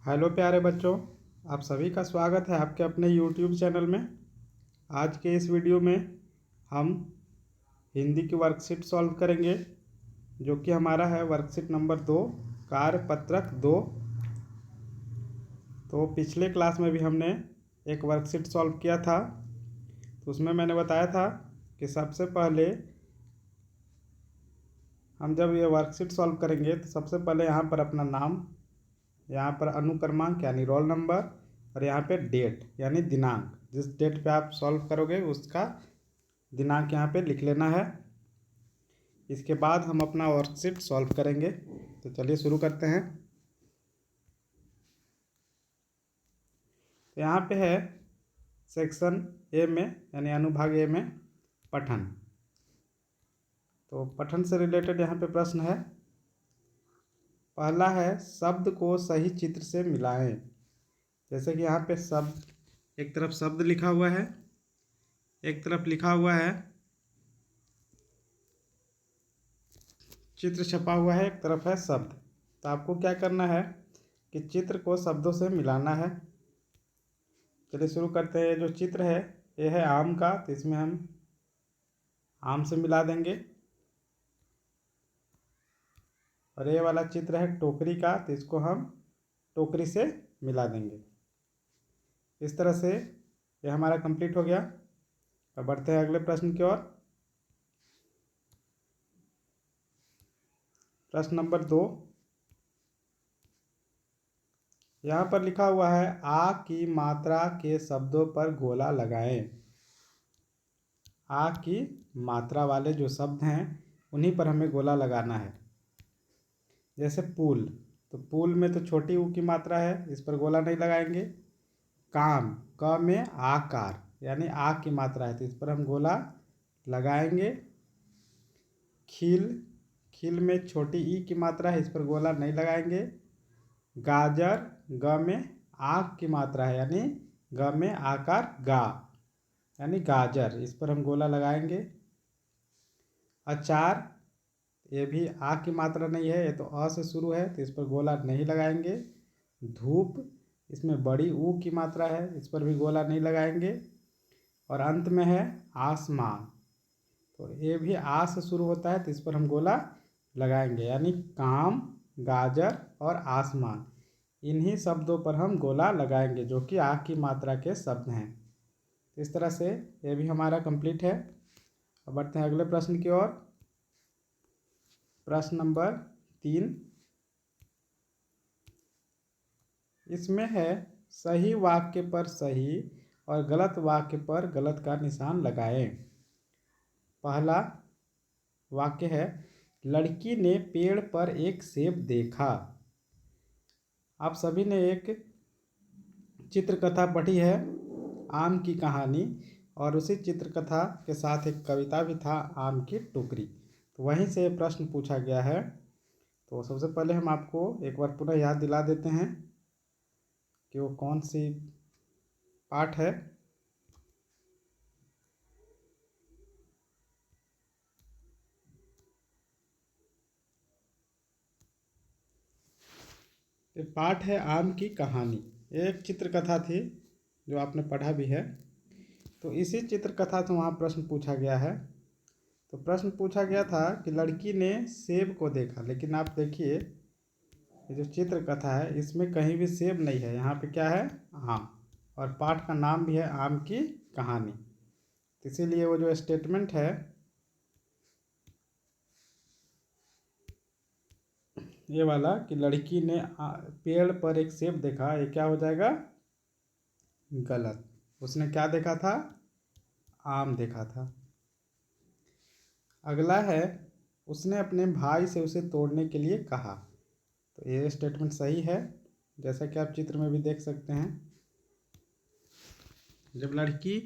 Hello प्यारे बच्चों, आप सभी का स्वागत है आपके अपने यूट्यूब चैनल में। आज के इस वीडियो में हम हिंदी की वर्कशीट सॉल्व करेंगे, जो कि हमारा है वर्कशीट नंबर 2, कार्यपत्रक 2। तो पिछले क्लास में भी हमने एक वर्कशीट सॉल्व किया था। तो उसमें मैंने बताया था कि सबसे पहले हम जब ये वर्कशीट सॉल्व करेंगे तो सबसे पहले यहाँ पर अपना नाम, यहाँ पर अनुक्रमांक यानी रोल नंबर, और यहाँ पे डेट यानी दिनांक, जिस डेट पे आप सॉल्व करोगे उसका दिनांक यहाँ पे लिख लेना है। इसके बाद हम अपना वर्कशीट सॉल्व करेंगे। तो चलिए शुरू करते हैं। तो यहाँ पे है सेक्शन ए में यानी अनुभाग ए में पठन। तो पठन से रिलेटेड यहाँ पे प्रश्न है। पहला है शब्द को सही चित्र से मिलाएं। जैसे कि यहाँ पे शब्द, एक तरफ शब्द लिखा हुआ है, एक तरफ लिखा हुआ है चित्र छपा हुआ है, एक तरफ है शब्द। तो आपको क्या करना है कि चित्र को शब्दों से मिलाना है। चलिए शुरू करते हैं। जो चित्र है ये है आम का, तो इसमें हम आम से मिला देंगे। और ये वाला चित्र है टोकरी का, तो इसको हम टोकरी से मिला देंगे। इस तरह से ये हमारा कंप्लीट हो गया। अब बढ़ते हैं अगले प्रश्न की ओर। प्रश्न नंबर 2, यहाँ पर लिखा हुआ है आ की मात्रा के शब्दों पर गोला लगाएं। आ की मात्रा वाले जो शब्द हैं उन्हीं पर हमें गोला लगाना है। जैसे पुल, तो पुल में तो छोटी ऊ की मात्रा है, इस पर गोला नहीं लगाएंगे। काम, क में आकार यानी आ की मात्रा है, तो इस पर हम गोला लगाएंगे। खील, खील में छोटी ई की मात्रा है, इस पर गोला नहीं लगाएंगे। गाजर, ग में आग की मात्रा है यानी ग में आकार गा यानी गाजर, इस पर हम गोला लगाएंगे। अचार, ये भी आ की मात्रा नहीं है, ये तो अ से शुरू है, तो इस पर गोला नहीं लगाएंगे। धूप, इसमें बड़ी ऊ की मात्रा है, इस पर भी गोला नहीं लगाएंगे। और अंत में है आसमान, तो ये भी आ से शुरू होता है, तो इस पर हम गोला लगाएंगे। यानी काम, गाजर और आसमान, इन्हीं शब्दों पर हम गोला लगाएंगे जो कि आ की मात्रा के शब्द हैं। इस तरह से ये भी हमारा कंप्लीट है। अब बढ़ते हैं अगले प्रश्न की ओर। प्रश्न नंबर 3, इसमें है सही वाक्य पर सही और गलत वाक्य पर गलत का निशान लगाएं। पहला वाक्य है लड़की ने पेड़ पर एक सेब देखा। आप सभी ने एक चित्रकथा पढ़ी है, आम की कहानी, और उसी चित्रकथा के साथ एक कविता भी था, आम की टोकरी। तो वहीं से प्रश्न पूछा गया है। तो सबसे पहले हम आपको एक बार पुनः याद दिला देते हैं कि वो कौन सी पाठ है। ये पाठ है आम की कहानी। ये एक चित्रकथा थी जो आपने पढ़ा भी है। तो इसी चित्रकथा से वहाँ प्रश्न पूछा गया है। तो प्रश्न पूछा गया था कि लड़की ने सेब को देखा, लेकिन आप देखिए ये जो चित्रकथा है इसमें कहीं भी सेब नहीं है, यहाँ पे क्या है, आम। और पाठ का नाम भी है आम की कहानी। तो इसीलिए वो जो स्टेटमेंट है ये वाला कि लड़की ने पेड़ पर एक सेब देखा, ये क्या हो जाएगा, गलत। उसने क्या देखा था, आम देखा था। अगला है उसने अपने भाई से उसे तोड़ने के लिए कहा। तो ये स्टेटमेंट सही है, जैसा कि आप चित्र में भी देख सकते हैं। जब लड़की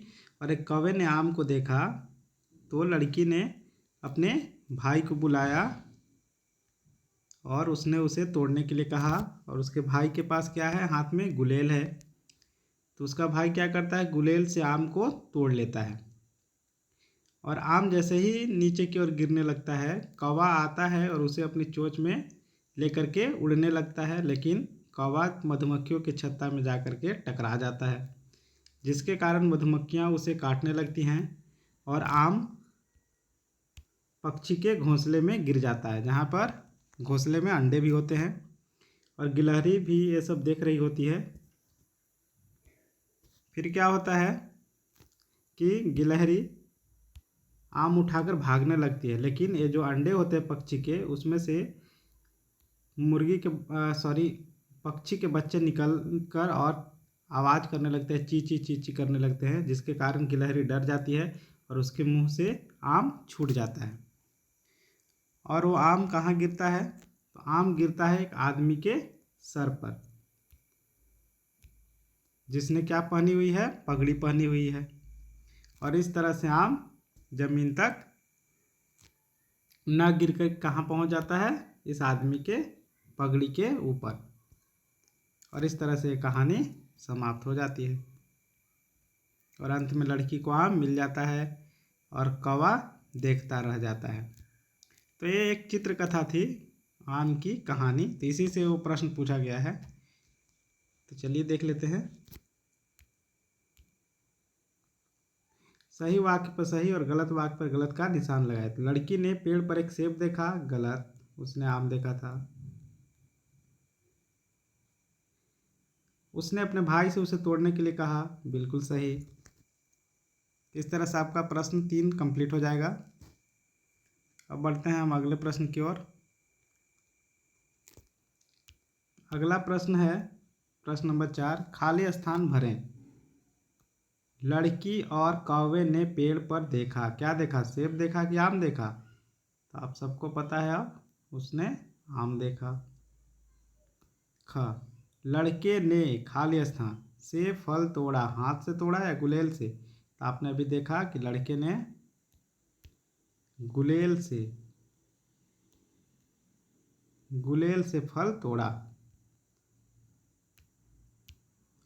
और एक कौवे ने आम को देखा तो लड़की ने अपने भाई को बुलाया और उसने उसे तोड़ने के लिए कहा। और उसके भाई के पास क्या है, हाथ में गुलेल है। तो उसका भाई क्या करता है, गुलेल से आम को तोड़ लेता है। और आम जैसे ही नीचे की ओर गिरने लगता है, कौवा आता है और उसे अपनी चोंच में लेकर के उड़ने लगता है, लेकिन कौवा मधुमक्खियों के छत्ता में जा कर के टकरा जाता है, जिसके कारण मधुमक्खियाँ उसे काटने लगती हैं और आम पक्षी के घोंसले में गिर जाता है, जहाँ पर घोंसले में अंडे भी होते हैं। और गिलहरी भी ये सब देख रही होती है। फिर क्या होता है कि गिलहरी आम उठाकर भागने लगती है, लेकिन ये जो अंडे होते हैं पक्षी के, उसमें से पक्षी के बच्चे निकल कर और आवाज़ करने लगते हैं, ची ची ची ची करने लगते हैं, जिसके कारण गिलहरी डर जाती है और उसके मुंह से आम छूट जाता है। और वो आम कहाँ गिरता है? तो आम गिरता है एक आदमी के सर पर, जिसने क्या पहनी हुई है? पगड़ी पहनी हुई है। और इस तरह से आम जमीन तक न गिरकर कहाँ पहुँच जाता है? इस आदमी के पगड़ी के ऊपर। और इस तरह से कहानी समाप्त हो जाती है और अंत में लड़की को आम मिल जाता है और कौवा देखता रह जाता है। तो ये एक चित्र कथा थी, आम की कहानी। तो इसी से वो प्रश्न पूछा गया है। तो चलिए देख लेते हैं। सही वाक्य पर सही और गलत वाक्य पर गलत का निशान लगाए। तो लड़की ने पेड़ पर एक सेब देखा, गलत, उसने आम देखा था। उसने अपने भाई से उसे तोड़ने के लिए कहा, बिल्कुल सही। इस तरह से आपका प्रश्न 3 कंप्लीट हो जाएगा। अब बढ़ते हैं हम अगले प्रश्न की ओर। अगला प्रश्न है प्रश्न नंबर 4, खाली स्थान भरें। लड़की और कौवे ने पेड़ पर देखा, क्या देखा? सेब देखा कि आम देखा? तो आप सबको पता है, अब उसने आम देखा। ख, लड़के ने खाली स्थान से फल तोड़ा, हाथ से तोड़ा या गुलेल से? तो आपने अभी देखा कि लड़के ने गुलेल से फल तोड़ा।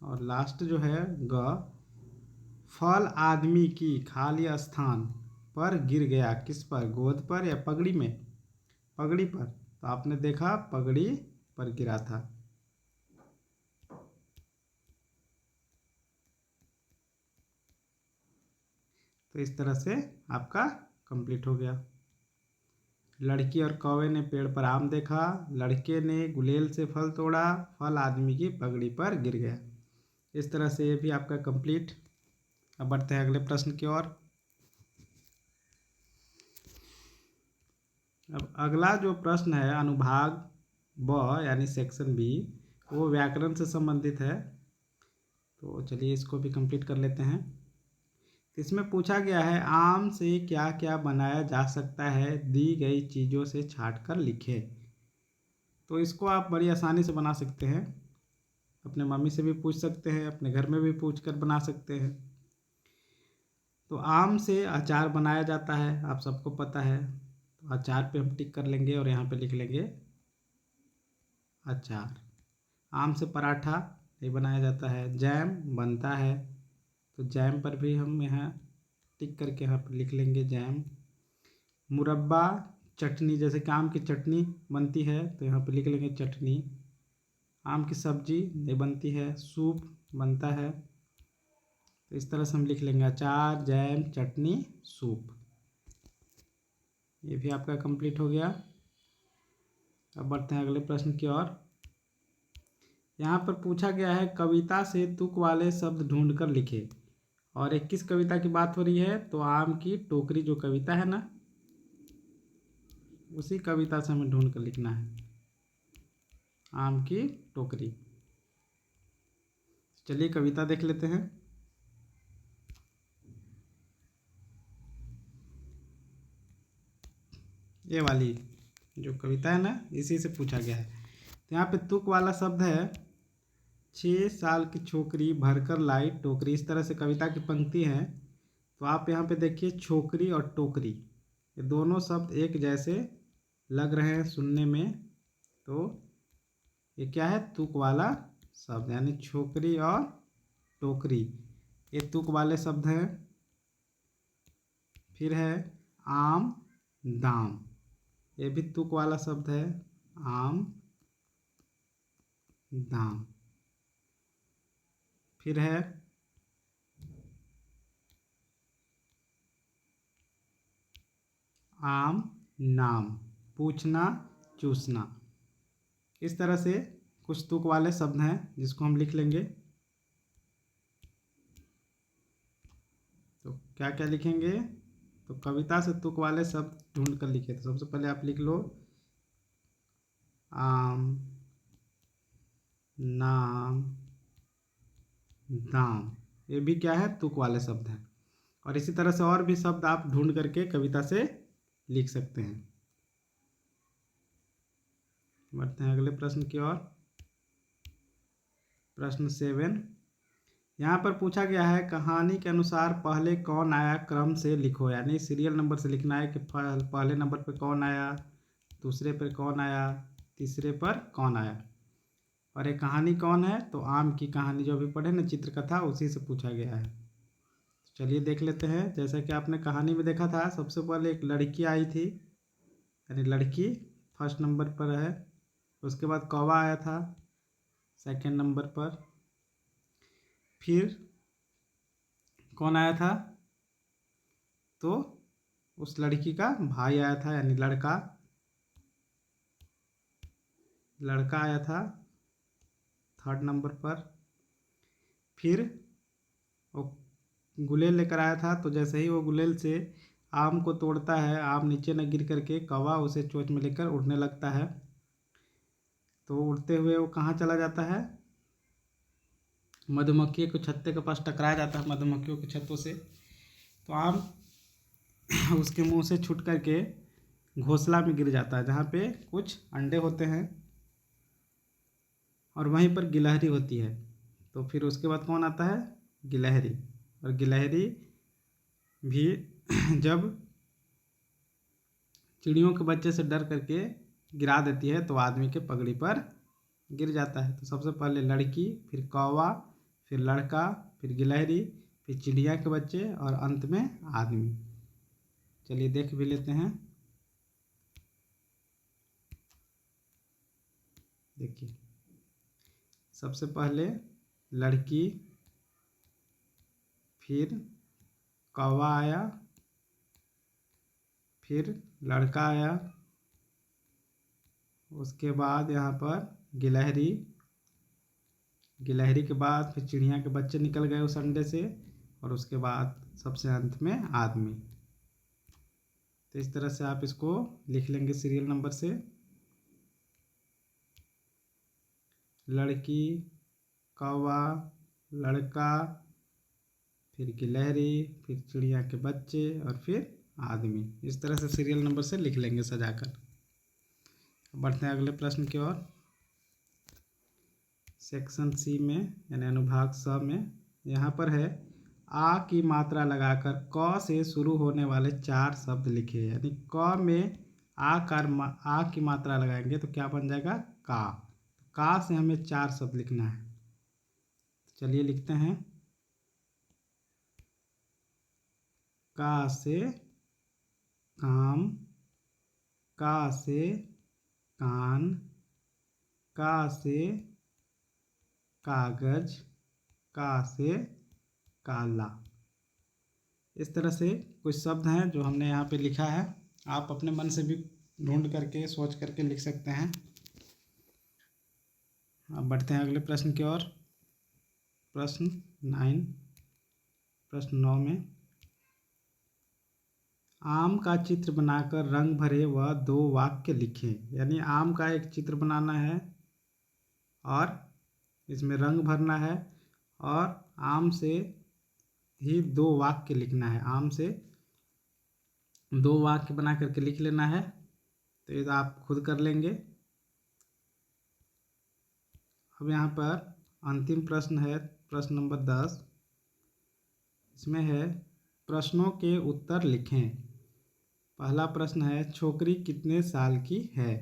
और लास्ट जो है ग, फल आदमी की खाली स्थान पर गिर गया, किस पर? गोद पर या पगड़ी में? पगड़ी पर। तो आपने देखा पगड़ी पर गिरा था। तो इस तरह से आपका कंप्लीट हो गया। लड़की और कौवे ने पेड़ पर आम देखा, लड़के ने गुलेल से फल तोड़ा, फल आदमी की पगड़ी पर गिर गया। इस तरह से ये भी आपका कंप्लीट। अब बढ़ते हैं अगले प्रश्न की ओर। अब अगला जो प्रश्न है अनुभाग ब यानी सेक्शन बी, वो व्याकरण से संबंधित है। तो चलिए इसको भी कंप्लीट कर लेते हैं। इसमें पूछा गया है, आम से क्या क्या बनाया जा सकता है, दी गई चीज़ों से छाट कर लिखे। तो इसको आप बड़ी आसानी से बना सकते हैं। अपने मम्मी से भी पूछ सकते हैं, अपने घर में भी पूछ कर बना सकते हैं। तो आम से अचार बनाया जाता है, आप सबको पता है। तो अचार पे हम टिक कर लेंगे और यहाँ पे लिख लेंगे अचार। आम से पराठा ये बनाया जाता है, जैम बनता है, तो जैम पर भी हम यहाँ टिक करके यहाँ पर लिख लेंगे जैम। मुरब्बा, चटनी, जैसे कि आम की चटनी बनती है तो यहाँ पर लिख लेंगे चटनी। आम की सब्जी ये बनती है, सूप बनता है, तो इस तरह से हम लिख लेंगे अचार, जैम, चटनी, सूप। ये भी आपका कंप्लीट हो गया। अब बढ़ते हैं अगले प्रश्न की ओर। यहाँ पर पूछा गया है, कविता से तुक वाले शब्द ढूंढ कर लिखे। और एक किस कविता की बात हो रही है? तो आम की टोकरी जो कविता है ना, उसी कविता से हमें ढूंढ कर लिखना है, आम की टोकरी। चलिए कविता देख लेते हैं। ये वाली जो कविता है ना, इसी से पूछा गया है। तो यहाँ पे तुक वाला शब्द है, 6 साल की छोकरी भरकर लाई टोकरी। इस तरह से कविता की पंक्ति है। तो आप यहाँ पे देखिए, छोकरी और टोकरी ये दोनों शब्द एक जैसे लग रहे हैं सुनने में। तो ये क्या है? तुक वाला शब्द, यानी छोकरी और टोकरी ये तुक वाले शब्द हैं। फिर है आम, दाम, ये भी तुक वाला शब्द है, आम, धाम। फिर है आम नाम, पूछना चूसना। इस तरह से कुछ तुक वाले शब्द हैं जिसको हम लिख लेंगे। तो क्या क्या लिखेंगे? तो कविता से तुक वाले शब्द ढूंढ कर लिखे। तो सबसे पहले आप लिख लो आम नाम दाम। ये भी क्या है? तुक वाले शब्द हैं। और इसी तरह से और भी शब्द आप ढूंढ करके कविता से लिख सकते हैं। बढ़ते हैं अगले प्रश्न की ओर। प्रश्न 7 यहाँ पर पूछा गया है, कहानी के अनुसार पहले कौन आया क्रम से लिखो। यानी सीरियल नंबर से लिखना है कि पहले नंबर पे कौन आया, दूसरे पर कौन आया, तीसरे पर कौन आया। और ये कहानी कौन है? तो आम की कहानी जो अभी पढ़े ना, चित्रकथा, उसी से पूछा गया है। चलिए देख लेते हैं। जैसा कि आपने कहानी में देखा था, सबसे पहले एक लड़की आई थी, यानी लड़की फर्स्ट नंबर पर है। उसके बाद कौवा आया था सेकंड नंबर पर। फिर कौन आया था? तो उस लड़की का भाई आया था, यानी लड़का आया था थर्ड नंबर पर। फिर वो गुलेल लेकर आया था, तो जैसे ही वो गुलेल से आम को तोड़ता है, आम नीचे न गिर करके कौवा उसे चोंच में लेकर उड़ने लगता है। तो उड़ते हुए वो कहाँ चला जाता है? मधुमक्खी के छत्ते के पास टकरा जाता है, मधुमक्खियों के छत्तों से। तो आम उसके मुंह से छूट करके घोंसला में गिर जाता है, जहाँ पे कुछ अंडे होते हैं और वहीं पर गिलहरी होती है। तो फिर उसके बाद कौन आता है? गिलहरी। और गिलहरी भी जब चिड़ियों के बच्चे से डर करके गिरा देती है, तो आदमी के पगड़ी पर गिर जाता है। तो सबसे पहले लड़की, फिर कौवा, फिर लड़का, फिर गिलहरी, फिर चिड़िया के बच्चे और अंत में आदमी। चलिए देख भी लेते हैं। देखिए, सबसे पहले लड़की, फिर कौवा आया, फिर लड़का आया, उसके बाद यहाँ पर गिलहरी, गिलहरी के बाद फिर चिड़िया के बच्चे निकल गए उस अंडे से, और उसके बाद सबसे अंत में आदमी। तो इस तरह से आप इसको लिख लेंगे सीरियल नंबर से। लड़की, कौवा, लड़का, फिर गिलहरी, फिर चिड़िया के बच्चे और फिर आदमी। इस तरह से सीरियल नंबर से लिख लेंगे सजाकर। बढ़ते हैं अगले प्रश्न की ओर। सेक्शन सी में यानी अनुभाग स में यहाँ पर है, आ की मात्रा लगाकर क से शुरू होने वाले 4 शब्द लिखे। यानी क में आ की मात्रा लगाएंगे तो क्या बन जाएगा? का से हमें 4 शब्द लिखना है। चलिए लिखते हैं। का से काम, का से कान, का से कागज, का से काला। इस तरह से कुछ शब्द हैं जो हमने यहाँ पे लिखा है। आप अपने मन से भी ढूंढ करके सोच करके लिख सकते हैं। अब बढ़ते हैं अगले प्रश्न की ओर। प्रश्न 9 में, आम का चित्र बनाकर रंग भरे व 2 वाक्य लिखें। यानी आम का एक चित्र बनाना है और इसमें रंग भरना है और आम से ही 2 वाक्य लिखना है। आम से 2 वाक्य बना करके लिख लेना है। तो ये तो आप खुद कर लेंगे। अब यहाँ पर अंतिम प्रश्न है, प्रश्न नंबर 10। इसमें है, प्रश्नों के उत्तर लिखें। पहला प्रश्न है, छोकरी कितने साल की है?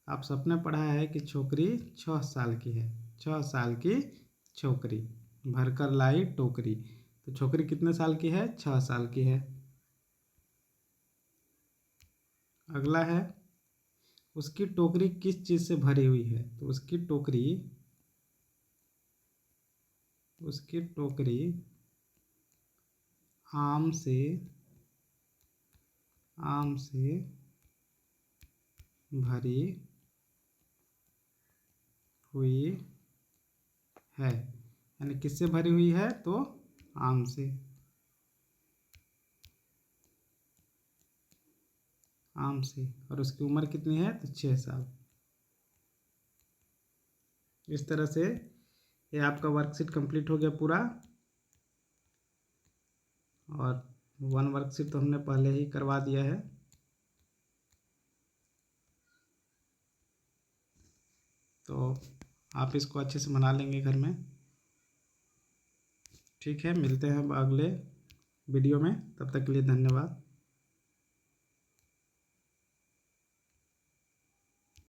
आप सबने पढ़ा है कि छोकरी 6 साल की है। 6 साल की छोकरी भरकर लाई टोकरी। तो छोकरी कितने साल की है? 6 साल की है। अगला है, उसकी टोकरी किस चीज़ से भरी हुई है? तो उसकी टोकरी उसकी टोकरी आम से भरी हुई है। यानी किससे भरी हुई है? तो आम से। और उसकी उम्र कितनी है? तो 6 साल। इस तरह से ये आपका वर्कशीट कंप्लीट हो गया पूरा। और 1 वर्कशीट तो हमने पहले ही करवा दिया है। तो आप इसको अच्छे से बना लेंगे घर में। ठीक है, मिलते हैं अगले वीडियो में। तब तक के लिए धन्यवाद।